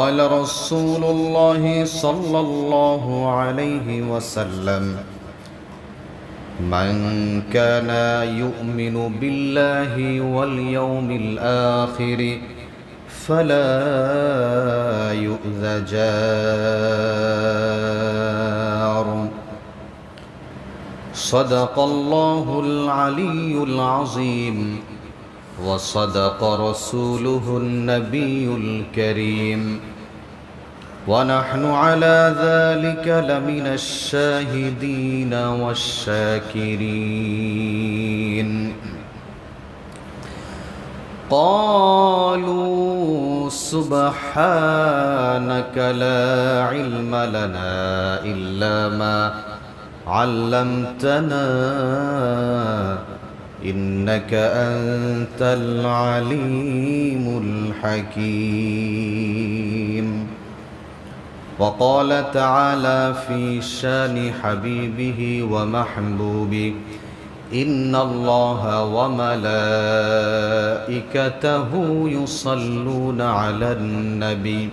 قال رسول الله صلى الله عليه وسلم من كان يؤمن بالله واليوم الآخر فلا يؤذ جار. صدق الله العلي العظيم وصدق رسوله النبي الكريم ونحن على ذلك لمن الشاهدين والشاكرين. قالوا سبحانك لا علم لنا إلا ما علمتنا إنك أنت العليم الحكيم. وقال تعالى في شان حبيبه ومحبوبه إن الله وملائكته يصلون على النبي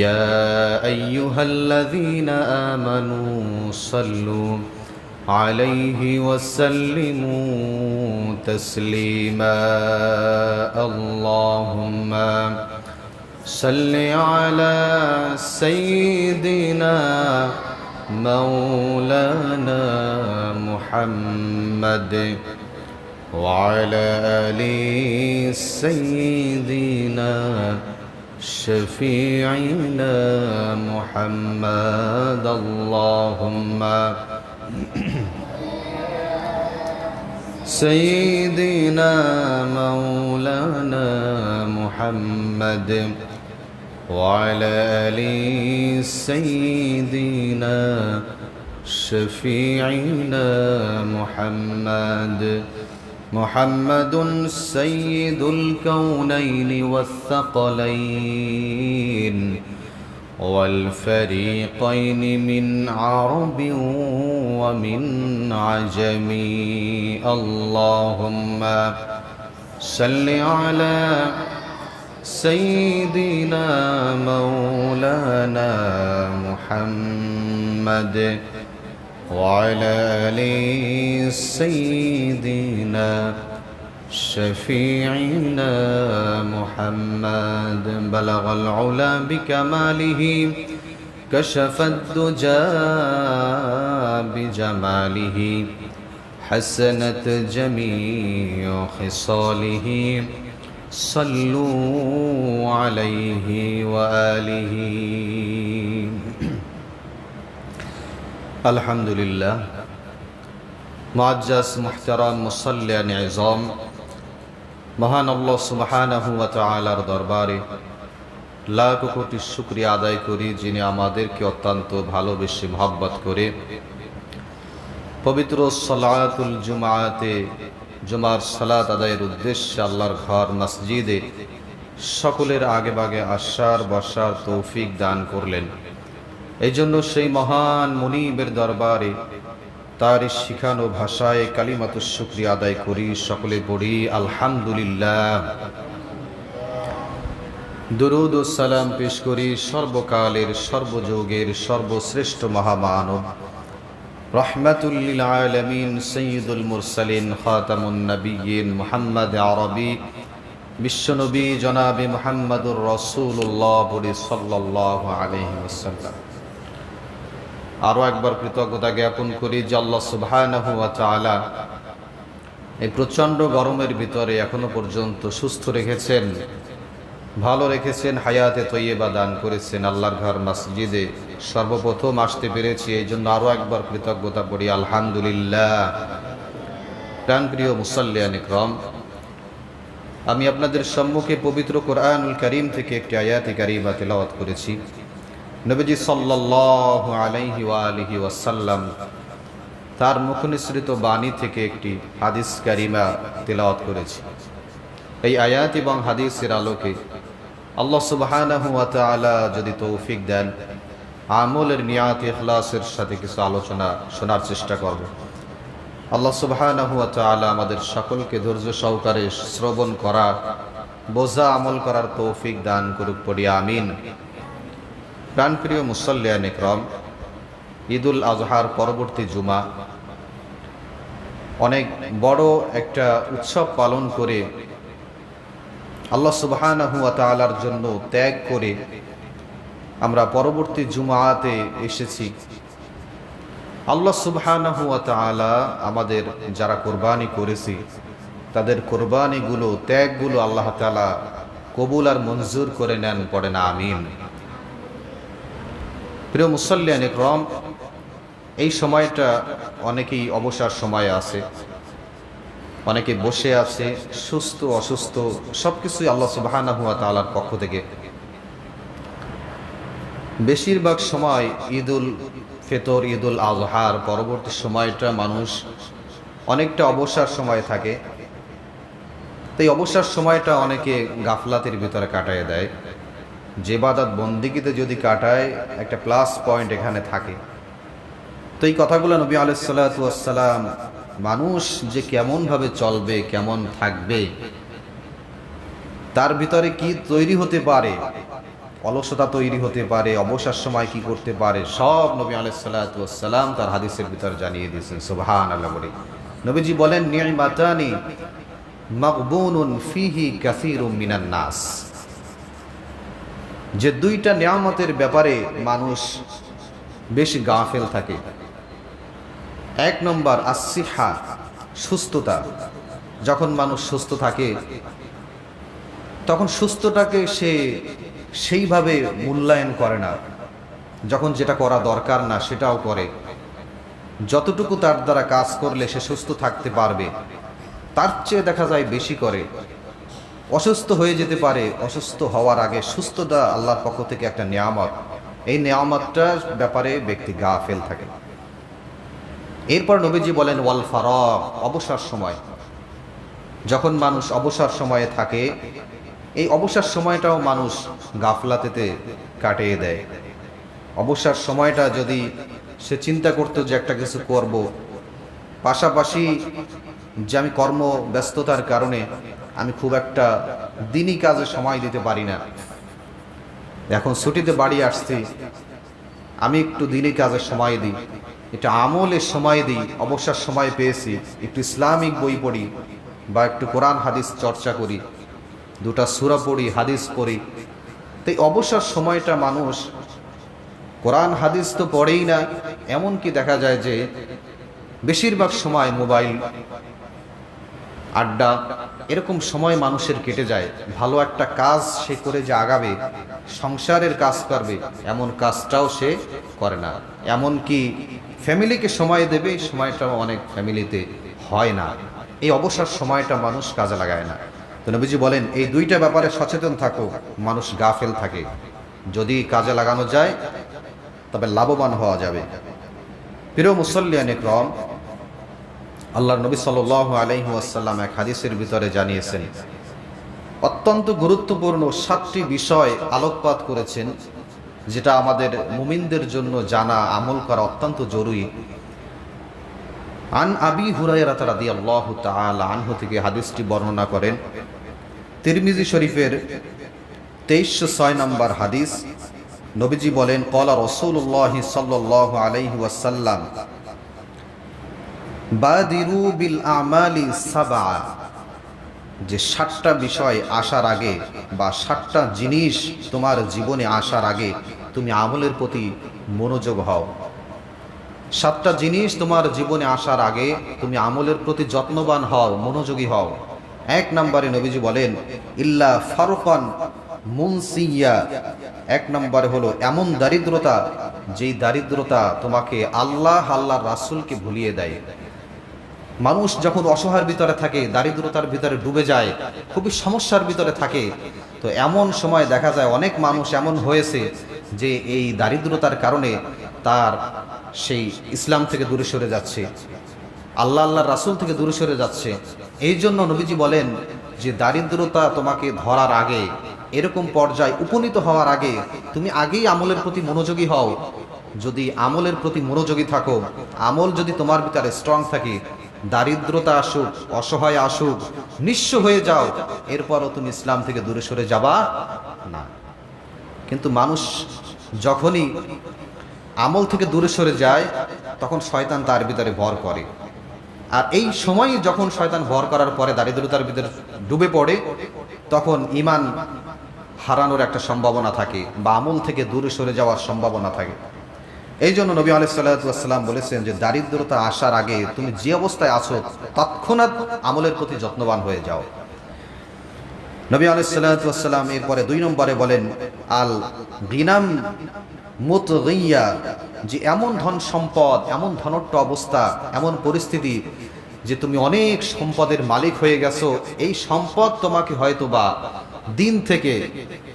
يا أيها الذين آمنوا صلوا عليه وسلموا تسليما. اللهم صل على سيدنا مولانا محمد وعلى آل سيدنا شفيعنا محمد. اللهم سيدنا مولانا محمد وعلى آل سيدنا شفيعنا محمد. محمد سيد الكونين والثقلين والفريقين من عرب ومن عجم. اللهم صل على سيدنا مولانا محمد وعلى آل سيدنا شفيعنا محمد. بلغ العلا بكماله كشف الدجى بجماله حسنت جميع خصاله صلوا عليه وآله. الحمد لله মুআজ্জাজ মুহতারাম মুসাল্লিয়ান ism, মহান আল্লাহ সুবহানাহু ওয়া তাআলার দরবারে লাখ কোটি শুকরিয়া আদায় করি, যিনি আমাদেরকে অত্যন্ত ভালোবেসে মহব্বত করে পবিত্র সালাতুল জুমাতে জুমার সালাত আদায়ের উদ্দেশ্যে আল্লাহর ঘর মসজিদে সকলের আগে ভাগে আসার বসার তৌফিক দান করলেন। এই জন্য সেই মহান মুনিবের দরবারে তার শিখানো ভাষায় কালিমাতুশ শুকরিয়া আদায় করি, সকলে পড়ি আলহামদুলিল্লাহ। দুরূদ ও সালাম পেশ করি সর্বকালের সর্বযুগের সর্বশ্রেষ্ঠ মহামানব রহমাতুল লিল আলামিন সাইয়্যিদুল মুরসালিন খাতামুন নবিয়্যিন মুহাম্মদ আরবি বিশ্বনবী জনাবে মুহাম্মদুর রাসূলুল্লাহ সাল্লাল্লাহু আলাইহি ওয়াসাল্লাম। আরও একবার কৃতজ্ঞতা জ্ঞাপন করি যে আল্লাহ সুবহানাহু ওয়া তাআলা এই প্রচণ্ড গরমের ভিতরে এখনো পর্যন্ত সুস্থ রেখেছেন, ভালো রেখেছেন, হায়াতে তৈয়বা দান করেছেন। আল্লাহর ঘর মসজিদে সর্বপ্রথম আসতে পেরেছি, এই জন্য আরও একবার কৃতজ্ঞতা পড়ি আলহামদুলিল্লাহ। প্রাণপ্রিয় মুসাল্লিয়ান ইকরাম, আমি আপনাদের সম্মুখে পবিত্র কোরআনুল কারীম থেকে একটি আয়াতে কারিমা তেলাওয়াত করেছি। নবীজি সাল্লাল্লাহু আলাইহি ওয়া আলিহি ওয়াসাল্লাম তার মুখনিসৃত বাণী থেকে একটি হাদিস কারিমা তেলাওয়াত করেছি। এই আয়াত এবং হাদিসের আলোকে আল্লাহ সুবহানাহু ওয়া তাআলা যদি তৌফিক দেন, আমলের নিয়াত ইখলাসের সাথে কিছু আলোচনা শোনার চেষ্টা করব। আল্লাহ সুবহানাহু ওয়া তাআলা আমাদের সকলকে ধৈর্য সহকারে শ্রবণ করা বোঝা আমল করার তৌফিক দান করুক, পড়ি আমিন। প্রাণপ্রিয় মুসল্লিয়ান ইকরাম, ঈদুল আজহার পরবর্তী জুমা অনেক বড় একটা উৎসব পালন করে আল্লাহ সুবহানাহু ওয়া তাআলার জন্য ত্যাগ করে আমরা পরবর্তী জুমাতে এসেছি। আল্লাহ সুবহানাহু ওয়া তাআলা আমাদের যারা কোরবানি করেছি তাদের কোরবানিগুলো, ত্যাগগুলো আল্লাহ তাআলা কবুল আর মঞ্জুর করে নেন, পড়ে না আমিন। প্রিয় মুসল্লিয়ান ইকরাম, এই সময়টা অনেকেই অবসর সময় আছে, অনেকে বসে আছে, সুস্থ অসুস্থ সবকিছুই আল্লাহ সুবহানাহু ওয়া তাআলার পক্ষ থেকে। বেশিরভাগ সময় ঈদুল ফিতর, ঈদুল আজহার পরবর্তী সময়টা মানুষ অনেকটা অবসর সময় থাকে। তো এই অবসর সময়টা অনেকে গাফলাতের ভিতরে কাটায় দেয়। যে ইবাদত বন্দিগিতে যদি কাটায়, একটা প্লাস পয়েন্ট এখানে থাকে। তো এই কথাগুলো নবী আলাইহিস সালাতু ওয়াস সালাম মানুষ যে কেমনভাবে চলবে, কেমন থাকবে, তার ভিতরে কি তৈরি হতে পারে, অলসতা তৈরি হতে পারে, অবসর সময় কি করতে পারে, সব নবী আলাইহিস সালাতু ওয়াস সালাম তার হাদিসের ভিতরে জানিয়ে দিয়েছেন। সুবহানাল্লাহ বলে নবীজি বলেন, নি'মাতানি মাগবুনুন ফিহি কাসীরুম মিনান নাস, যে দুইটা নিয়ামতের ব্যাপারে মানুষ বেশি গাফেল থাকে। এক নম্বর আসিহা, সুস্থতা। যখন মানুষ সুস্থ থাকে তখন সুস্থটাকে সে সেইভাবে মূল্যায়ন করে না। যখন যেটা করা দরকার না সেটাও করে। যতটুকু তার দ্বারা কাজ করলে সে সুস্থ থাকতে পারবে তার চেয়ে দেখা যায় বেশি করে। অসুস্থ হয়ে যেতে পারে, অসুস্থ হওয়ার আগে সুস্থতা আল্লাহর পক্ষ থেকে একটা নিয়ামত, এই নিয়ামতটার ব্যাপারে ব্যক্তি গাফেল থাকে। এরপর নবীজি বলেন ওয়াল ফারাগ, অবসর সময়। যখন মানুষ অবসর সময়ে থাকে, এই অবসর সময়টাও মানুষ গাফলাতেতে কাটিয়ে দেয়। অবসর সময়টা যদি সে চিন্তা করতো যে একটা কিছু করব, পাশাপাশি যে আমি কর্ম ব্যস্ততার কারণে আমি খুব একটা দিনই কাজে সময় দিতে পারি না, এখন ছুটিতে বাড়ি আসছি, আমি একটু দিনই কাজে সময় দিই, এটা আমলের সময় দিই, অবসর সময় পেয়েছি, একটু ইসলামিক বই পড়ি বা একটু কোরআন হাদিস চর্চা করি, দুটা সূরা পড়ি, হাদিস পড়ি। তো এই অবসর সময়টা মানুষ কোরআন হাদিস তো পড়েই না, এমনকি দেখা যায় যে বেশিরভাগ সময় মোবাইল, আড্ডা, এরকম সময় মানুষের কেটে যায়। ভালো একটা কাজ সে করে যে আগাবে, সংসারের কাজ করবে, এমন কাজটাও সে করে না। এমনকি ফ্যামিলিকে সময় দেবে, এই সময়টাও অনেক ফ্যামিলিতে হয় না। এই অবসর সময়টা মানুষ কাজে লাগায় না। তো নবীজি বলেন এই দুইটা ব্যাপারে সচেতন থাকো, মানুষ গাফেল থাকে। যদি কাজে লাগানো যায় তবে লাভবান হওয়া যাবে। প্রিয় মুসল্লিয়ান ইকরাম, আল্লাহর নবী সাল্লাল্লাহু আলাইহি ওয়াসাল্লাম এক হাদিসের ভিতরে জানিয়েছেন, অত্যন্ত গুরুত্বপূর্ণ 7টি বিষয় আলোকপাত করেছেন, যেটা আমাদের মুমিনদের জন্য জানা, আমল করা অত্যন্ত জরুরি। আন আবি হুরায়রা রাদিয়াল্লাহু তাআলা আনহু থেকে হাদিসটি বর্ণনা করেন তিরমিজি শরীফের 2306 নম্বর হাদিস। নবীজি বলেন, ক্বালা রাসূলুল্লাহ সাল্লাল্লাহু আলাইহি ওয়াসাল্লাম বাদিরু বিল আমালি সাবআ, যে 7টা বিষয় আসার আগে বা 7টা জিনিস তোমার জীবনে আসার আগে তুমি আমলের প্রতি মনোযোগ হও। 7টা জিনিস তোমার জীবনে আসার আগে তুমি আমলের প্রতি যত্নবান হও, মনোযোগী হও। 1 নম্বরে নবীজি বলেন ইল্লা ফারকান মুনসিয়া, 1 নম্বরে হলো এমন দারিদ্রতা যেই দারিদ্রতা তোমাকে আল্লাহর রাসূলকে ভুলিয়ে দেয়। মানুষ যখন অসহায়ের ভিতরে থাকে, দারিদ্রতার ভিতরে ডুবে যায়, খুবই সমস্যার ভিতরে থাকে, তো এমন সময় দেখা যায় অনেক মানুষ এমন হয়েছে যে এই দারিদ্রতার কারণে তার সেই ইসলাম থেকে দূরে সরে যাচ্ছে, আল্লাহর রাসূল থেকে দূরে সরে যাচ্ছে। এই জন্য নবীজি বলেন যে দারিদ্রতা তোমাকে ধরার আগে, এরকম পর্যায়ে উপনীত হওয়ার আগে তুমি আগেই আমলের প্রতি মনোযোগী হও। যদি আমলের প্রতি মনোযোগী থাকো, আমল যদি তোমার ভিতরে স্ট্রং থাকে, দারিদ্রতা আসুক, অসহায় আসুক, নিঃস্ব হয়ে যাও, এরপরও তুমি ইসলাম থেকে দূরে সরে যাবা না। কিন্তু মানুষ যখনই আমল থেকে দূরে সরে যায় তখন শয়তান তার ভিতরে ভর করে। আর এই সময় যখন শয়তান ভর করার পরে দারিদ্রতার ভিতরে ডুবে পড়ে, তখন ঈমান হারানোর একটা সম্ভাবনা থাকে বা আমল থেকে দূরে সরে যাওয়ার সম্ভাবনা থাকে। এই জন্য নবী আলাইহিস সালাতু ওয়াস সালাম বলেছেন যে দারিদ্রতা আসার আগে তুমি যে অবস্থায় আছো তৎক্ষণাৎ আমলের প্রতি যত্নবান হয়ে যাও। নবী আলাইহিস সালাতু ওয়াস সালাম এরপরে 2 নম্বরে বলেন আল গিনাম মুতগিয়া, যে এমন ধন সম্পদ, এমন ধনট্ট অবস্থা, এমন পরিস্থিতি যে তুমি অনেক সম্পদের মালিক হয়ে গেছো, এই সম্পদ তোমাকে হয়তোবা দিন থেকে,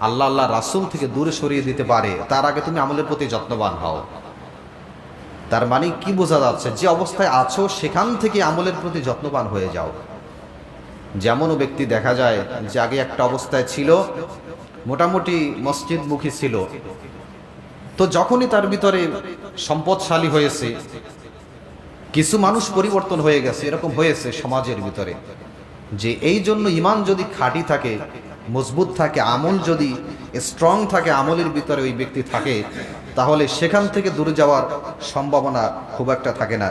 আল্লাহ রাসূল থেকে দূরে সরিয়ে দিতে পারে। তার আগে তুমি আমলের প্রতি যত্নবান হও। তার মানে কি বোঝা যাচ্ছে? যে অবস্থায় আছো সেখান থেকে আমলের প্রতি যত্নবান হয়ে যাও। যেমনও ব্যক্তি দেখা যায় যে আগে একটা অবস্থায় ছিল, মোটামুটি মসজিদমুখী ছিল, তো যখনই তার ভিতরে সম্পদশালী হয়েছে, কিছু মানুষ পরিবর্তন হয়ে গেছে, এরকম হয়েছে সমাজের ভিতরে। যে এই জন্য ঈমান যদি খাঁটি থাকে, মজবুত থাকে, আমল যদি স্ট্রং থাকে, আমলের ভিতরে ওই ব্যক্তি থাকে, তাহলে সেখান থেকে দূরে যাওয়ার সম্ভাবনা খুব একটা থাকে না।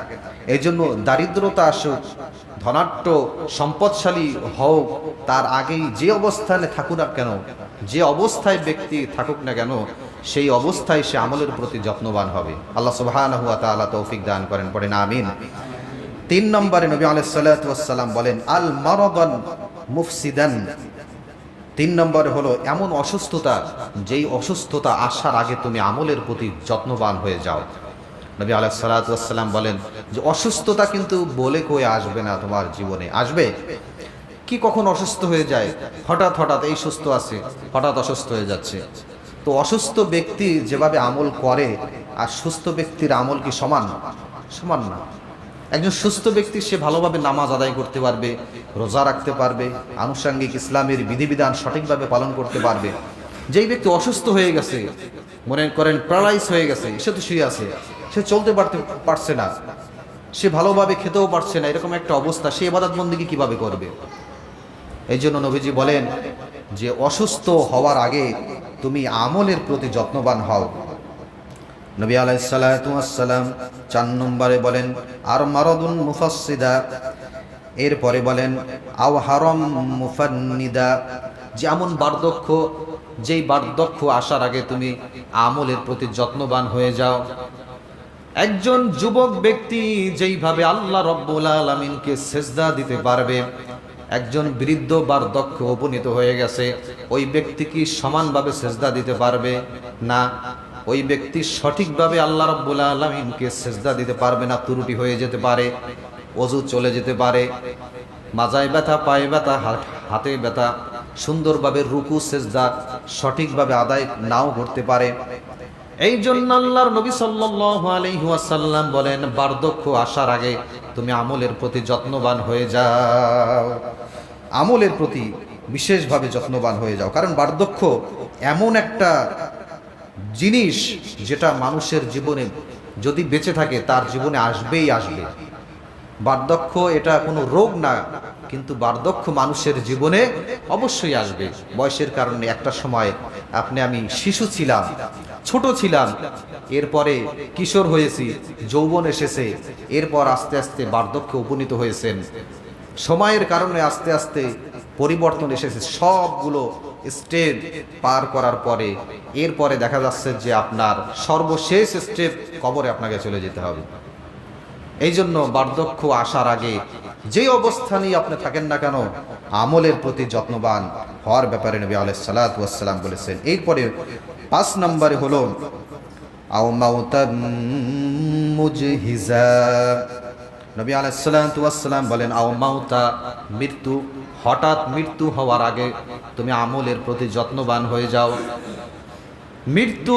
এই জন্য দারিদ্রতা আসুক, ধনাঢ্য সম্পদশালী হোক, তার আগেই যে অবস্থানে থাকুক না কেন, যে অবস্থায় ব্যক্তি থাকুক না কেন, সেই অবস্থায় সে আমলের প্রতি যত্নবান হবে। আল্লাহ সুবহানাহু ওয়া তাআলা তৌফিক দান করেন, পড়েন আমিন। 3 নম্বরে নবী আলাইহিস সালাতু ওয়াস সালাম বলেন আল মারাদান মুফসিদান। 3 নম্বরে হলো এমন অসুস্থতা, যেই অসুস্থতা আসার আগে তুমি আমলের প্রতি যত্নবান হয়ে যাও। নবী আলাইহিস সালাতু ওয়াস সালাম বলেন যে অসুস্থতা কিন্তু বলে কই আসবে না, তোমার জীবনে আসবে। কি কখন অসুস্থ হয়ে যায়? হঠাৎ এই সুস্থ আছে, হঠাৎ অসুস্থ হয়ে যাচ্ছে। তো অসুস্থ ব্যক্তি যেভাবে আমল করে আর সুস্থ ব্যক্তির আমল কি সমান? সমান না। একজন সুস্থ ব্যক্তি সে ভালোভাবে নামাজ আদায় করতে পারবে, রোজা রাখতে পারবে, আনুষঙ্গিক ইসলামের বিধিবিধান সঠিকভাবে পালন করতে পারবে। যেই ব্যক্তি অসুস্থ হয়ে গেছে, মনে করেন প্যারালাইজ হয়ে গেছে, সে তো শুয়ে আছে, সে চলতে পারছে না, সে ভালোভাবে খেতেও পারছে না, এরকম একটা অবস্থা, সে ইবাদত বন্দেগী কিভাবে করবে? এই জন্য নবীজি বলেন যে অসুস্থ হওয়ার আগে তুমি আমলের প্রতি যত্নবান হও। নবী আলাইহিস সালাতু ওয়াস সালাম 4 নম্বরে বলেন আর মারাদুন মুফাসসিদা, এরপরে বলেন আও হারাম মুফান্নিদা, যেমন বার্ধক্য, যেই বার্ধক্য আসার আগে তুমি আমলের প্রতি যত্নবান হয়ে যাও। একজন যুবক ব্যক্তি যেইভাবে আল্লাহ রাব্বুল আলামিনকে সিজদা দিতে পারবে, একজন বৃদ্ধ বার্ধক্য উপনীত হয়ে গেছে, ওই ব্যক্তি কি সমানভাবে সিজদা দিতে পারবে? না। ওই ব্যক্তি সঠিকভাবে আল্লাহ রাব্বুল আলামিনকে সিজদা দিতে পারবে না, ত্রুটি হয়ে যেতে পারে, ওযু চলে যেতে পারে, মাজায় ব্যথা, পায়ে ব্যথা, হাতে ব্যথা, সুন্দরভাবে রুকু সিজদা সঠিকভাবে আদায় নাও করতে পারে। এই জন্য আল্লাহর নবী সাল্লাল্লাহু আলাইহি ওয়াসাল্লাম বলেন বার্ধক্য আসার আগে তুমি আমলের প্রতি যত্নবান হয়ে যাও, আমলের প্রতি বিশেষভাবে যত্নবান হয়ে যাও। কারণ বার্ধক্য এমন একটা জিনিস যেটা মানুষের জীবনে যদি বেঁচে থাকে তার জীবনে আসবেই আসবে। বার্ধক্য এটা কোনো রোগ না, কিন্তু বার্ধক্য মানুষের জীবনে অবশ্যই আসবে। বয়সের কারণে একটা সময় আমি শিশু ছিলাম, ছোট ছিলাম, এরপরে কিশোর হয়েছি, যৌবন এসেছে, এরপর আস্তে আস্তে বার্ধক্যে উপনীত হয়েছেন। সময়ের কারণে আস্তে আস্তে পরিবর্তন এসেছে। সবগুলো স্টেপ পার করার পরে এরপরে দেখা যাচ্ছে যে আপনার সর্বশেষ স্টেপ কবরে আপনাকে চলে যেতে হবে। এই জন্য বার্ধক্য আসার আগে যে অবস্থানেই আপনি থাকেন না কেন আমলের প্রতি যত্নবান হওয়ার ব্যাপারে নবী আলাইহিস সালাতু ওয়াস সালাম বলেছেন। এরপরে 5 নম্বরে হলো আও মাউতাম মুজহিজা। নবী আলাইহিস সালাতু ওয়াস সালাম বলেন আও মাউতা, মৃত্যু, হঠাৎ মৃত্যু হওয়ার আগে তুমি আমলের প্রতি যত্নবান হয়ে যাও। মৃত্যু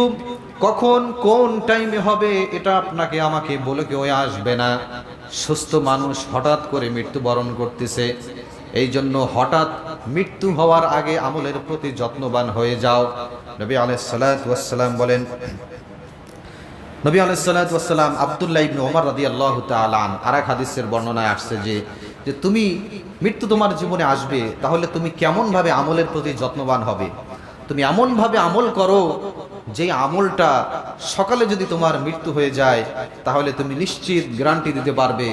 কখন কোন টাইমে হবে এটা আপনাকে আমাকে বলে কেউ আসবে না। সুস্থ মানুষ হঠাৎ করে মৃত্যুবরণ করতেছে, এই জন্য হঠাৎ মৃত্যু হওয়ার আগে আমলের প্রতি যত্নবান হয়ে যাও। নবী আলাইহিস সালাতু ওয়াস সালাম বলেন নবী আলাইহিস সালাতু ওয়াস সালাম আব্দুল্লাহ ইবনে ওমর রাদিয়াল্লাহু তাআলা আরেক হাদিসের বর্ণনায় আসছে যে তুমি মৃত্যু তোমার জীবনে আসবে, তাহলে তুমি কেমনভাবে আমলের প্রতি যত্নবান হবে। তুমি এমনভাবে আমল করো যে আমলটা সকালে যদি তোমার মৃত্যু হয়ে যায় তাহলে তুমি নিশ্চিত গ্যারান্টি দিতে পারবে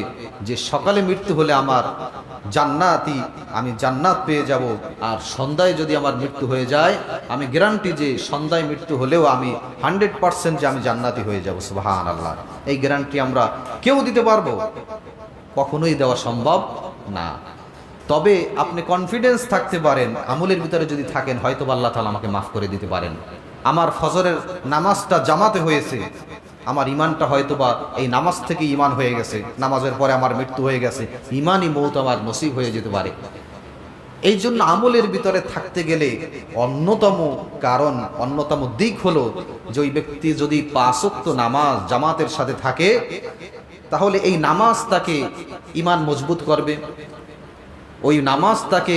যে সকালে মৃত্যু হলে আমার জান্নাতি, আমি জান্নাত পেয়ে যাব। আর সন্ধ্যায় যদি আমার মৃত্যু হয়ে যায় আমি গ্যারান্টি যে সন্ধ্যায় মৃত্যু হলেও আমি 100% যে আমি জান্নাতি হয়ে যাব। সুবহানাল্লাহ। এই গ্যারান্টি আমরা কেউ দিতে পারবো? কখনোই দেওয়া সম্ভব না। তবে আপনি কনফিডেন্স থাকতে পারেন, আমলের ভিতরে যদি থাকেন হয়তো আল্লাহ তাআলা আমাকে মাফ করে দিতে পারেন। আমার ফজরের নামাজটা জামাতে হয়েছে, আমার ইমানটা হয়তোবা এই নামাজ থেকে ইমান হয়ে গেছে, নামাজের পরে আমার মৃত্যু হয়ে গেছে, ইমানই মৌত আমার নসিব হয়ে যেতে পারে। এই জন্য আমলের ভিতরে থাকতে গেলে অন্যতম কারণ, অন্যতম দিক হলো যে ওই ব্যক্তি যদি 5 ওয়াক্ত নামাজ জামাতের সাথে থাকে তাহলে এই নামাজ তাকে ইমান মজবুত করবে, ওই নামাজ তাকে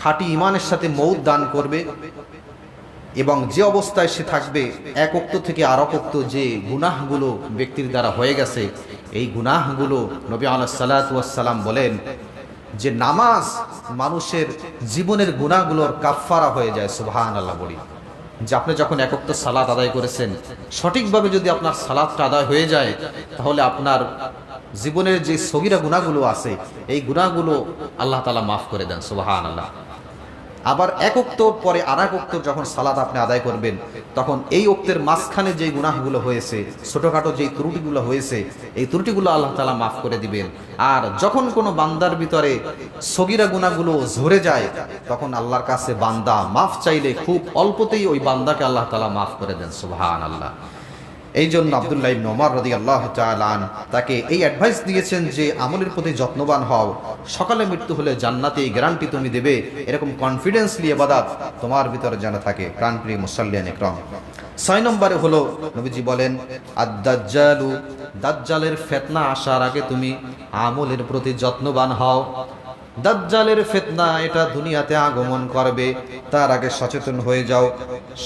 খাঁটি ইমানের সাথে মৌত দান করবে। এবং যে অবস্থায় সে থাকবে এক ওয়াক্ত থেকে আর এক ওয়াক্ত যে গুনাহগুলো ব্যক্তির দ্বারা হয়ে গেছে, এই গুনাহগুলো নবী আলাইহিস সালাতু ওয়াস সালাম বলেন যে নামাজ মানুষের জীবনের গুনাহগুলোর কাফফারা হয়ে যায়। সুবহানাল্লাহ। বলি যে আপনি যখন এক ওয়াক্ত সালাত আদায় করেছেন, সঠিকভাবে যদি আপনার সালাতটা আদায় হয়ে যায় তাহলে আপনার জীবনের যে সগীরা গুনাহগুলো আছে এই গুনাহগুলো আল্লাহ তাআলা মাফ করে দেন। সুবহানাল্লাহ। আবার এক ওয়াক্ত পরে আর এক ওয়াক্ত যখন সালাত আপনি আদায় করবেন তখন এই ওয়াক্তের মাঝখানে যে গুনাহগুলো হয়েছে, ছোটখাটো যেই ত্রুটিগুলো হয়েছে, এই ত্রুটিগুলো আল্লাহ তাআলা মাফ করে দিবেন। আর যখন কোনো বান্দার ভিতরে সগীরা গুনাহগুলো ঝরে যায় তখন আল্লাহর কাছে বান্দা মাফ চাইলে খুব অল্পতেই ওই বান্দাকে আল্লাহ তাআলা মাফ করে দেন। সুবহানাল্লাহ। এই জন্য আব্দুল্লাহ ইবনে ওমর রাদিয়াল্লাহু তাআলা আনহু তাকে এই অ্যাডভাইস দিয়েছেন যে আমলের প্রতি যত্নবান হও, সকালে মৃত্যু হলে জান্নাতে এই গ্যারান্টি তুমি দেবে, এরকম কনফিডেন্সলি ইবাদত তোমার ভিতরে যেন থাকে। প্রাণপ্রিয় মুসাল্লিয়ান ইকরাম, 6 নম্বরে হলো নবীজি বলেন আদ-দাজ্জালু, দাজ্জালের ফিতনা আসার আগে তুমি আমলের প্রতি যত্নবান হও। দাজ্জালের ফিতনা এটা দুনিয়াতে আগমন করবে, তার আগে সচেতন হয়ে যাও।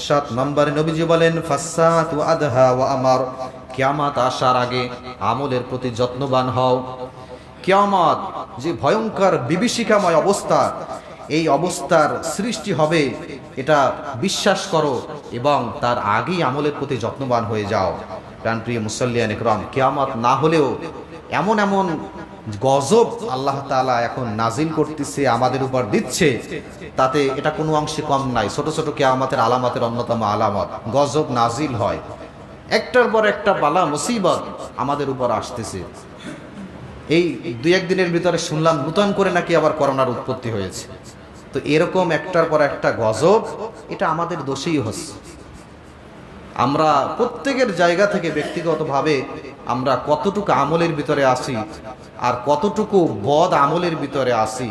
7 নম্বরে নবীজি বলেন ফাসাতু আদহা ওয়া আমার, কিয়ামত আসার আগে আমলের প্রতি যত্নবান হও। কিয়ামত যে ভয়ঙ্কর বিভীষিকাময় অবস্থা, এই অবস্থার সৃষ্টি হবে এটা বিশ্বাস করো এবং তার আগেই আমলের প্রতি যত্নবান হয়ে যাও। প্রাণপ্রিয় মুসাল্লিয়ান ইকরাম, কিয়ামত না হলেও এমন এমন গজব আল্লাহ তাআলা এখন নাজিল করতেছে, আমাদের উপর দিচ্ছে, তাতে এটা কোনো অংশে কম নাই। ছোট ছোট কিয়ামতের আলামতের অন্যতম আলামত গজব নাজিল হয়, একটার পর একটা বালা মুসিবত আমাদের উপর আসতেছে। এই 2-1 দিনের ভিতরে শুনলাম নতুন করে নাকি আবার করোনার উৎপত্তি হয়েছে। তো এরকম একটার পর একটা গজব, এটা আমাদের দোষেই হচ্ছে। আমরা প্রত্যেকের জায়গা থেকে ব্যক্তিগতভাবে আমরা কতটুকু আমলের ভিতরে আসি আর কতটুকু বদ আমলের ভিতরে আসি,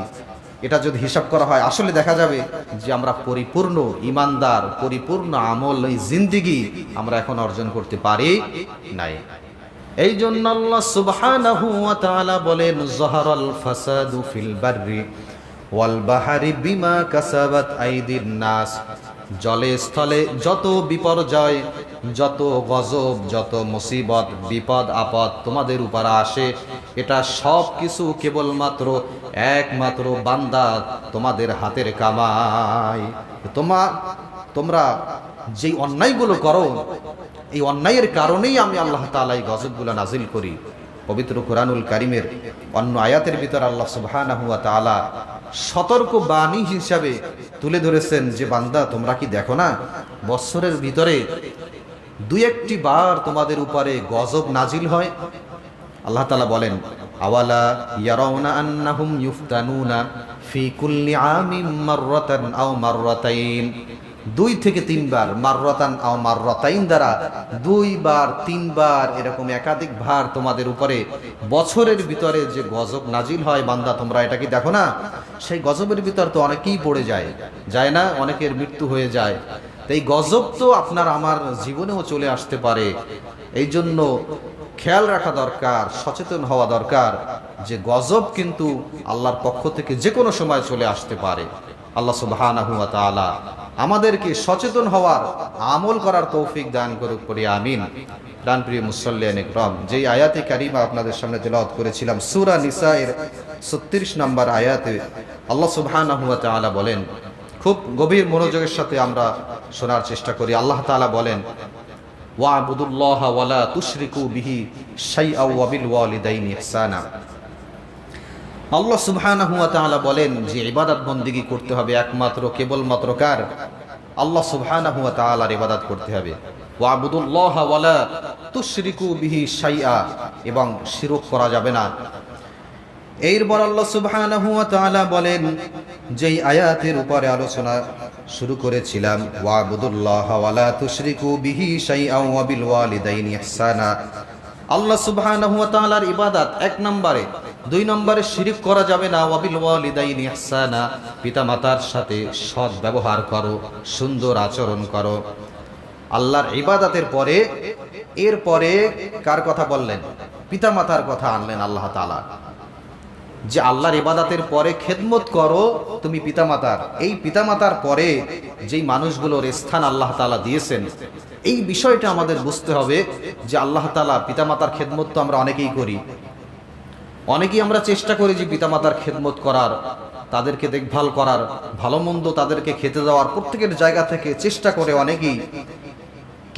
এটা যদি হিসাব করা হয় আসলে দেখা যাবে যে আমরা পরিপূর্ণ ইমানদার, পরিপূর্ণ আমল এই জিন্দেগি আমরা এখন অর্জন করতে পারি নাই। এই জন্য আল্লাহ সুবহানাহু ওয়া তাআলা বলেন যাহারাল ফাসাদু ফিল বাররি ওয়াল বাহরি বিমা কাসাবাত আইদিন নাস, জলে স্থলে যত বিপর্যয়, যত গজব, যত মুসিবত, বিপদ আপদ তোমাদের উপর আসে, এটা সব কিছু কেবলমাত্র একমাত্র বান্দা তোমাদের হাতের কামাই। তোমরা যেই অন্যায়গুলো করো এই অন্যায়ের কারণেই আমি আল্লাহ তাআলা এই গজবগুলো নাজিল করি। পবিত্র কোরআনুল কারীমের অন্য আয়াতের ভিতর আল্লাহ সুবহানাহু ওয়া তাআলা সতর্ক বাণী হিসাবে তুলে ধরেছেন যে বান্দা তোমরা কি দেখো না বছরের ভিতরে 2-1টি বার তোমাদের উপরে গজব নাজিল হয়। আল্লাহ তাআলা বলেন আওয়ালা ইয়ারাউনা আন্নাহুম ইফতানুনা ফি কুল্লি আমিন মাররাতান আও মাররাতাইন, 2 থেকে 3 বার, মাররাতান আও মাররাতাইন দ্বারা 2 বার 3 বার এরকম একাধিক বার তোমাদের উপরে বছরের ভিতরে যে গজব নাজিল হয় বান্দা তোমরা এটা কি দেখো না? সেই গজবের ভিতর তো অনেকেই পড়ে যায় না, অনেকের মৃত্যু হয়ে যায়। এই গজব তো আপনার আমার জীবনেও চলে আসতে পারে। এই জন্য খেয়াল রাখা দরকার, সচেতন হওয়া দরকার যে গজব কিন্তু আল্লাহর পক্ষ থেকে যে কোনো সময় চলে আসতে পারে। আল্লাহ সুবহানাহু ওয়া তাআলা আমাদেরকে সচেতন হওয়ার, আমল করার তৌফিক দান করুক পড়ি আমিন। প্রাণপ্রিয় মুসল্লিয়ান ইকরাম, যেই আয়াতে কারিমা আপনাদের সামনে তেলাওয়াত করেছিলাম, সূরা নিসা-এর 36 নম্বর আয়াতে আল্লাহ সুবহানাহু ওয়া তাআলা বলেন, খুব গভীর মনোযোগের সাথে আমরা শোনার চেষ্টা করি। আল্লাহ তাআলা বলেন, ওয়া'বুদুল্লাহা ওয়া লা তুশরিকু বিহি শাইআন ওয়া বিল ওয়ালিদাইনি ইহসানা। আল্লাহ সুবহানাহু ওয়া তাআলা বলেন যে ইবাদত বন্দেগী করতে হবে একমাত্র কেবলমাত্র কার? আল্লাহ সুবহানাহু ওয়া তাআলার ইবাদত করতে হবে। ওয়া'বুদুল্লাহা ওয়া লা তুশরিকু বিহি শাইআ, এবং শিরক করা যাবে না। এরপর আল্লাহ সুবহানাহু ওয়া তাআলা বলেন, যেই আয়াতের উপরে আলোচনা শুরু করেছিলাম, ওয়া'বুদুল্লাহা ওয়া লা তুশরিকু বিহি শাইআন ওয়া বিল ওয়ালিদাইনি ইহসানা। আল্লাহ সুবহানাহু ওয়া তাআলার ইবাদত 1 নম্বরে, 2 নম্বরে শিরক করা যাবে না। ওয়া বিল ওয়ালিদাইনি ইহসানা, পিতামাতার সাথে সৎ ব্যবহার করো, সুন্দর আচরণ করো। আল্লাহর ইবাদতের পরে এরপরে কার কথা বললেন? পিতামাতার কথা আনলেন আল্লাহ তাআলা, যে আল্লাহর ইবাদতের পরে খেদমত করো তুমি পিতামাতার। এই পিতামাতার পরে যেই মানুষগুলোর স্থান আল্লাহ তাআলা দিয়েছেন, এই বিষয়টা আমাদের বুঝতে হবে যে আল্লাহ তাআলা পিতামাতার খেদমত তো আমরা অনেকেই করি, অনেকেই আমরা চেষ্টা করি যে পিতামাতার খেদমত করার, তাদেরকে দেখভাল করার, ভালো মন্দ তাদেরকে খেতে দেওয়ার প্রত্যেকের জায়গা থেকে চেষ্টা করে অনেকেই।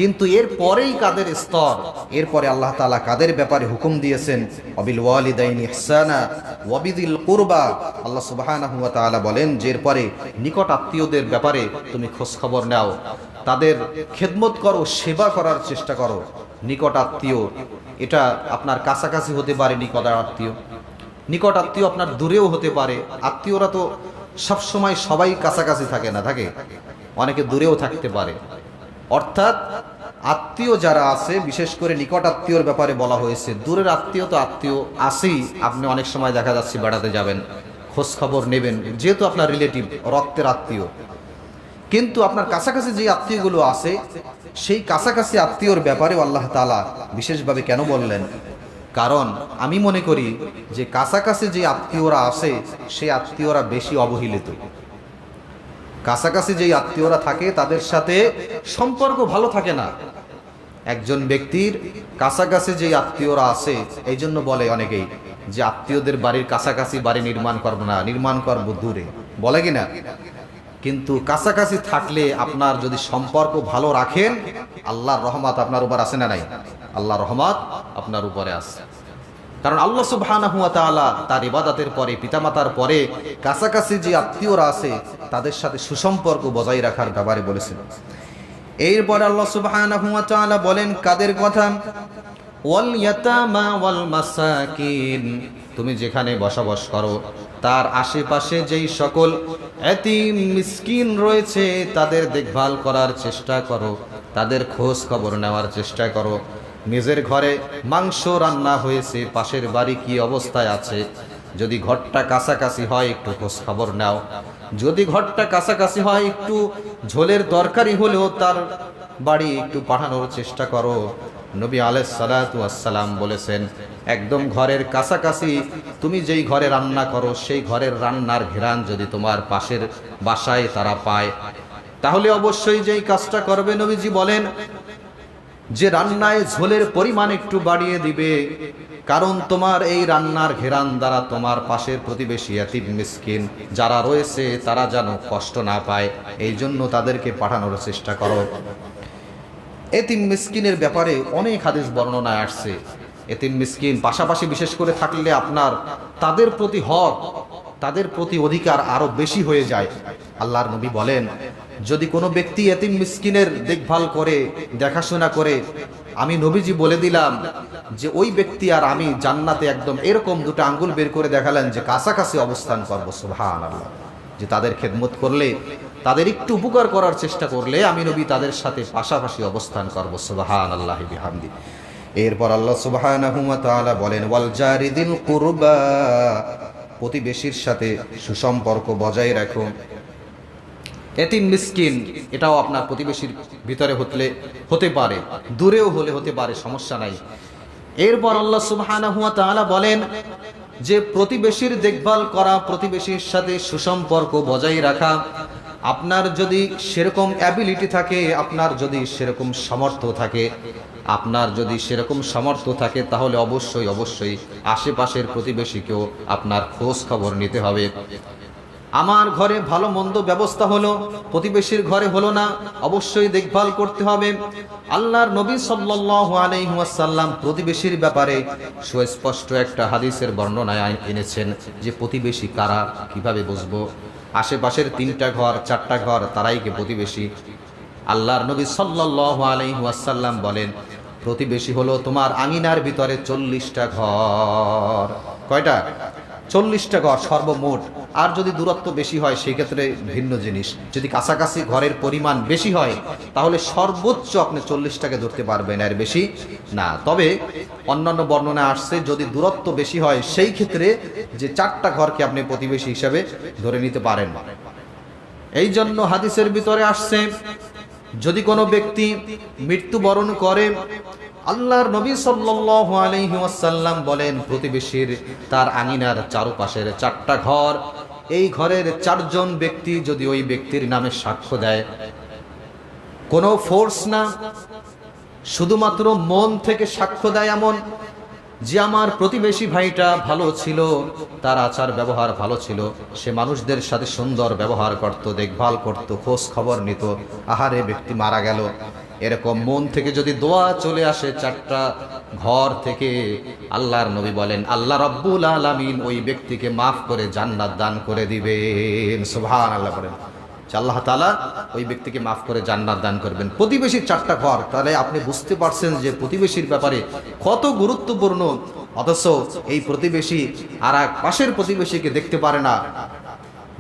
কিন্তু এর পরেই কাদের স্তর, এরপরে আল্লাহ তাআলা কাদের ব্যাপারে হুকুম দিয়েছেন, ওয়াবিল ওয়ালিদাইনি ইহসানা ওয়া বিযিল কুরবা। আল্লাহ সুবহানাহু ওয়া তাআলা বলেন যে এরপরে নিকট আত্মীয়দের ব্যাপারে তুমি খোঁজ খবর নাও, তাদের খেদমত করো, সেবা করার চেষ্টা করো। নিকট আত্মীয় এটা আপনার কাছাকাছি হতে পারে, নিকট আত্মীয়, নিকট আত্মীয় আপনার দূরেও হতে পারে। আত্মীয়রা তো সবসময় সবাই কাছাকাছি থাকে না, থাকে অনেকে দূরেও থাকতে পারে। অর্থাৎ আত্মীয় যারা আছে, বিশেষ করে নিকট আত্মীয়র ব্যাপারে বলা হয়েছে। দূরের আত্মীয় তো আত্মীয় আছেই, আপনি অনেক সময় দেখা যাচ্ছে বেড়াতে যাবেন, খোঁজ খবর নেবেন, যেহেতু আপনার রিলেটিভ, রক্তের আত্মীয়। কিন্তু আপনার কাছাকাছি যে আত্মীয়গুলো আছে, সেই কাছাকাছি আত্মীয়র ব্যাপারেও আল্লাহ তাআলা বিশেষভাবে কেন বললেন? কারণ আমি মনে করি যে কাছাকাছি যে আত্মীয়রা আছে, সেই আত্মীয়রা বেশি অবহেলিত। কাছাকাছি যেই আত্মীয়রা থাকে তাদের সাথে সম্পর্ক ভালো থাকে না। একজন ব্যক্তির কাছাকাছি যেই আত্মীয়রা আছে, এই জন্য বলে অনেকেই যে আত্মীয়দের বাড়ির কাছাকাছি বাড়ি নির্মাণ করব না, নির্মাণ করব দূরে, বলে কিনা? কিন্তু কাছাকাছি থাকলে আপনার যদি সম্পর্ক ভালো রাখেন, আল্লাহর রহমত আপনার উপর আছে না নাই? আল্লাহর রহমত আপনার উপরে আছে। কারণ আল্লাহ সুবহানাহু ওয়া তাআলা তার ইবাদতের পরে, পিতামাতার পরে কাছাকাছি যে আত্মীয়রা আছে তাদের সাথে সুসম্পর্ক বজায় রাখার ব্যাপারে বলেছেন। এরপর আল্লাহ সুবহানাহু ওয়া তাআলা বলেন কাদের কথা? ওয়াল ইয়াতামা ওয়াল মাসাকিন, তুমি যেখানে বসবাস করো তার আশেপাশে যেই সকল এতিম মিসকিন রয়েছে তাদের দেখভাল করার চেষ্টা করো, তাদের খোঁজ খবর নেওয়ার চেষ্টা করো। নিজের ঘরে মাংস রান্না হয়েছে, পাশের বাড়ি কি অবস্থায় আছে, যদি ঘরটা কাছাকাছি হয় একটু খোঁজ খবর নাও। যদি ঘরটা কাছাকাছি হয়, একটু ঝোলের তরকারি হলেও তার বাড়ি একটু পাঠানোর চেষ্টা করো। নবী আলাইহিস সালাতু ওয়াস সালাম বলেছেন, একদম ঘরের কাছাকাছি তুমি যেই ঘরে রান্না করো, সেই ঘরের রান্নার ঘ্রাণ যদি তোমার পাশের বাসায় তারা পায়, তাহলে অবশ্যই যেই কাজটা করবে, নবীজি বলেন যে রান্নায় ঝোলের পরিমাণ একটু বাড়িয়ে দিবে। কারণ তোমার এই রান্নার ঘেরান দ্বারা তোমার পাশের প্রতিবেশী এতিম মিসকিন যারা রয়েছে তারা যেন কষ্ট না পায়, এই জন্য তাদেরকে পাঠানোর চেষ্টা করো। এতিম মিসকিনের ব্যাপারে অনেক হাদিস বর্ণনায় আসছে। এতিম মিসকিন পাশাপাশি বিশেষ করে থাকলে আপনার তাদের প্রতি হক, তাদের প্রতি অধিকার আরো বেশি হয়ে যায়। আল্লাহর নবী বলেন, যদি কোনো ব্যক্তি এতিম মিসকিনের দেখভাল করে, দেখাশোনা করে, আমি নবীজি বলে দিলাম যে ওই ব্যক্তি আর আমি জান্নাতে একদম এরকম দুটো আঙ্গুল বের করে দেখালেন যে কাছাকাছি অবস্থান করবো। সুবহানাল্লাহ, যে তাদের খেদমত করলে, তাদের একটু উপকার করার চেষ্টা করলে আমি নবী তাদের সাথে পাশাপাশি অবস্থান করবো। সুবহানাল্লাহি বিহামদি। এরপর আল্লাহ সুবহানাহু ওয়া তাআলা বলেন, ওয়াল জারিদিল কুরবা, প্রতিবেশীর সাথে সুসম্পর্ক বজায় রাখো। এতিম মিসকিন এটাও আপনার প্রতিবেশীর ভিতরে হতে পারে, দূরেও হলে হতে পারে, সমস্যা নাই। এরপর আল্লাহ সুবহানাহু ওয়া তাআলা বলেন যে প্রতিবেশীর দেখভাল করা, প্রতিবেশীর সাথে সুসম্পর্ক বজায় রাখা আপনার যদি সেরকম অ্যাবিলিটি থাকে, আপনার যদি সেরকম সামর্থ্য থাকে, তাহলে অবশ্যই আশেপাশের প্রতিবেশীকেও আপনার খোঁজ খবর নিতে হবে। আমার ঘরে ভালো মন্দ ব্যবস্থা হলো, প্রতিবেশীর ঘরে হলো না, অবশ্যই দেখভাল করতে হবে। আল্লাহর নবী সাল্লাল্লাহু আলাইহি ওয়াসাল্লাম প্রতিবেশীর ব্যাপারে সুস্পষ্ট একটা হাদিসের বর্ণনা এনেছেন যে প্রতিবেশী কারা, কিভাবে বুঝবো? আশেপাশের 3টা ঘর 4টা ঘর তারাই কি প্রতিবেশী? আল্লাহর নবী সাল্লাল্লাহু আলাইহি ওয়াসাল্লাম বলেন প্রতিবেশী হলো তোমার আঙিনার ভিতরে 40টা ঘর। কয়টা? 40টা ঘর সর্বমোট। আর যদি দূরত্ব বেশি হয় সেই ক্ষেত্রে ভিন্ন জিনিস। যদি কাছাকাছি ঘরের পরিমাণ বেশি হয় তাহলে সর্বোচ্চ আপনি 40টাকে ধরতে পারবেন, এর বেশি না। তবে অন্যান্য বর্ণনা আসছে যদি দূরত্ব বেশি হয় সেই ক্ষেত্রে যে 4টা ঘরকে আপনি প্রতিবেশী হিসাবে ধরে নিতে পারেন। এই জন্য হাদিসের ভিতরে আসছে যদি কোনো ব্যক্তি মৃত্যুবরণ করে, আল্লাহর নবী সাল্লাল্লাহু আলাইহি ওয়াসাল্লাম বলেন প্রতিবেশীর তার আঙিনার চারপাশের 4টা ঘর, এই ঘরের 4 জন ব্যক্তি যদি ওই ব্যক্তির নামে সাক্ষ্য দেয়, কোনো ফোর্স না, শুধুমাত্র মন থেকে সাক্ষ্য দেয় এমন যে আমার প্রতিবেশী ভাইটা ভালো ছিল, তার আচার ব্যবহার ভালো ছিল, সে মানুষদের সাথে সুন্দর ব্যবহার করত, দেখভাল করত, খোঁজ খবর নিত, আহারে ব্যক্তি মারা গেল, এরকম মন থেকে যদি দোয়া চলে আসে 4টা ঘর থেকে, আল্লাহর নবী বলেন আল্লাহ রাব্বুল আলামিন ওই ব্যক্তিকে মাফ করে জান্নাত দান করে দিবেন। সুবহানাল্লাহ বলেন। আল্লাহ তাআলা ওই ব্যক্তিকে মাফ করে জান্নাত দান করবেন। প্রতিবেশীর 4টা ঘর, তাহলে আপনি বুঝতে পারছেন যে প্রতিবেশীর ব্যাপারে কত গুরুত্বপূর্ণ। অথচ এই প্রতিবেশী আর এক পাশের প্রতিবেশীকে দেখতে পারে না,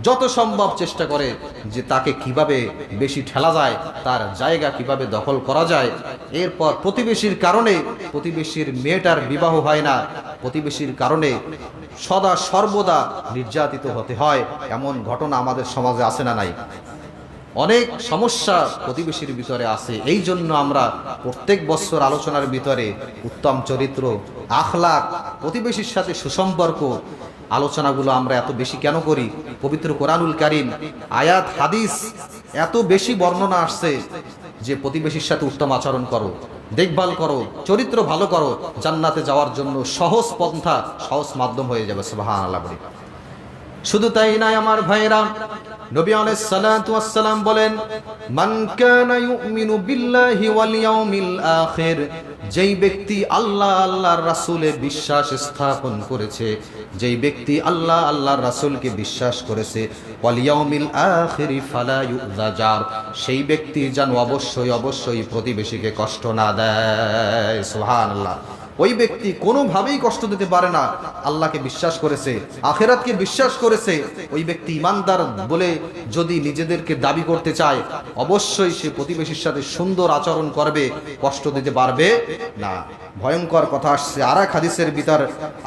যত সম্ভব চেষ্টা করে যে তাকে কিভাবে বেশি ঠেলা যায়, তার জায়গা কিভাবে দখল করা যায়। এরপর প্রতিবেশীর কারণে প্রতিবেশীর মেয়েটার বিবাহ হয় না, প্রতিবেশীর কারণে সদা সর্বদা নির্যাতিত হতে হয়। এমন ঘটনা আমাদের সমাজে আছে না নাই? অনেক সমস্যা প্রতিবেশীর ভিতরে আছে। এই জন্য আমরা প্রত্যেক বছর আলোচনার ভিতরে উত্তম চরিত্র, আখলাক, প্রতিবেশীর সাথে সুসম্পর্ক আলোচনাগুলো আমরা এত বেশি কেন করি? পবিত্র কোরআনুল কারীম আয়াত হাদিস এত বেশি বর্ণনা আসছে যে প্রতিবেশীর সাথে উত্তম আচরণ করো, দেখভাল করো, চরিত্র ভালো করো, জান্নাতে যাওয়ার জন্য সহজ পন্থা, সহজ মাধ্যম হয়ে যাবে। সুবহানাল্লাহ। শুধু তাই নয় আমার ভাইরা, নবী আলাইহিস সালাতু ওয়াস সালাম বলেন মান কানা ইউমিনু বিল্লাহি ওয়াল ইয়াউমিল আখির, যেই ব্যক্তি আল্লাহ আল্লাহর রাসূলে বিশ্বাস স্থাপন করেছে, যেই ব্যক্তি আল্লাহ আল্লাহর রাসূলকে বিশ্বাস করেছে, ওয়াল ইয়াউমিল আখিরি ফালা ইউযাজার, সেই ব্যক্তি যেন অবশ্যই প্রতিবেশীকে কষ্ট না দেয়। সুবহানাল্লাহ। ওই ব্যক্তি কোনোভাবেই কষ্ট দিতে পারে না। আল্লাহকে বিশ্বাস করেছে, আখিরাতকে বিশ্বাস করেছে, ওই ব্যক্তি ইমানদার বলে যদি নিজেদেরকে দাবি করতে চায়, অবশ্যই সে প্রতিবেশীর সাথে সুন্দর আচরণ করবে, কষ্ট দিতে পারবে না। ভয়ঙ্কর কথা আসছে আর এক হাদিসের ভিতর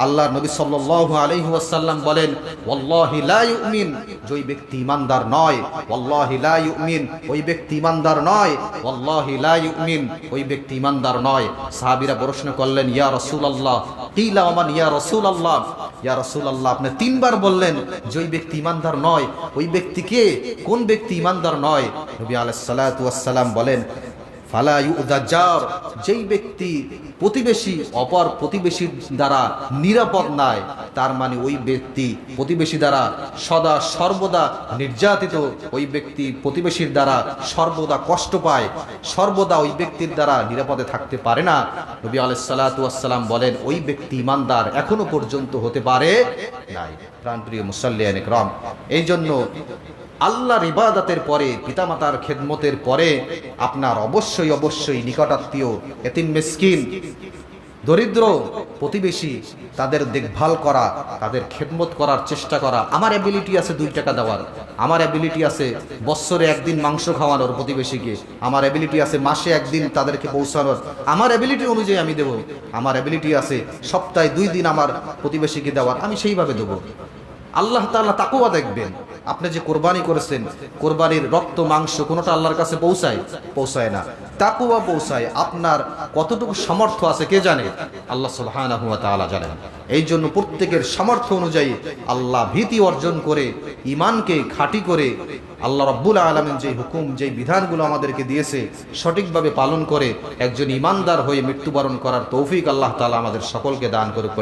আল্লাহর নবী সাল্লাল্লাহু আলাইহি ওয়াসাল্লাম বলেন ওয়াল্লাহি লা ইউমিন, যেই ব্যক্তি ইমানদার নয়, ওয়াল্লাহি লা ইউমিন, ওই ব্যক্তি ইমানদার নয়, ওয়াল্লাহি লা ইউমিন, ওই ব্যক্তি ইমানদার নয়। সাহাবীরা প্রশ্ন করলেন ইয়া রাসূলুল্লাহ, কিলা ওমান ইয়া রাসূলুল্লাহ, ইয়া রাসূলুল্লাহ আপনি 3 বার বললেন যে ওই ব্যক্তি ইমানদার নয়, ওই ব্যক্তি কে? কোন ব্যক্তি ইমানদার নয়? নবী আলাইহিস সালাতু ওয়াস সালাম বলেন ফালা ইউযাজার, যেই ব্যক্তি প্রতিবেশী অপর প্রতিবেশীর দ্বারা নিরাপদ নয়, তার মানে ওই ব্যক্তি প্রতিবেশী দ্বারা সদা সর্বদা নির্যাতিত, ওই ব্যক্তি প্রতিবেশীর দ্বারা সর্বদা কষ্ট পায়, সর্বদা ওই ব্যক্তির দ্বারা নিরাপদে থাকতে পারে না। নবী আলাইহিস সালাতু ওয়াস সালাম বলেন ওই ব্যক্তি ইমানদার এখনো পর্যন্ত হতে পারে নাই। প্রাণপ্রিয় মুসাল্লিয়ানে کرام, এই জন্য আল্লাহর ইবাদতের পরে, পিতামাতার খেদমতের পরে আপনার অবশ্যই নিকটাত্মীয়, এতিম মিসকিন, দরিদ্র প্রতিবেশী, তাদের দেখভাল করা, তাদের খেদমত করার চেষ্টা করা। আমার অ্যাবিলিটি আছে 2 টাকা দেওয়ার, আমার অ্যাবিলিটি আছে বছরে 1 দিন মাংস খাওয়ানোর প্রতিবেশীকে, আমার অ্যাবিলিটি আছে মাসে 1 দিন তাদেরকে পৌঁছানোর, আমার অ্যাবিলিটি অনুযায়ী আমি দেব। আমার অ্যাবিলিটি আছে সপ্তাহে 2 দিন আমার প্রতিবেশীকে দেওয়ার, আমি সেইভাবে দেব। আল্লাহ তাআলা তাকওয়া দেখবেন। আপনি যে কোরবানি করেছেন, কোরবানির রক্ত মাংস কোনোটা আল্লাহর কাছে পৌঁছায় না। তাকওয়া পৌঁছায়। আপনার কতটুকু সামর্থ্য আছে কে জানে? আল্লাহ সুবহানাহু ওয়া তাআলা জানেন। এই জন্য প্রত্যেকের সামর্থ্য অনুযায়ী আল্লাহ ভীতি অর্জন করে, ঈমানকে খাঁটি করে, আল্লাহ রাব্বুল আলামিন যে হুকুম, যে বিধানগুলো আমাদেরকে দিয়েছে সঠিকভাবে পালন করে একজন ঈমানদার হয়ে মৃত্যুবরণ করার তৌফিক আল্লাহ তাআলা আমাদের সকলকে দান করুক।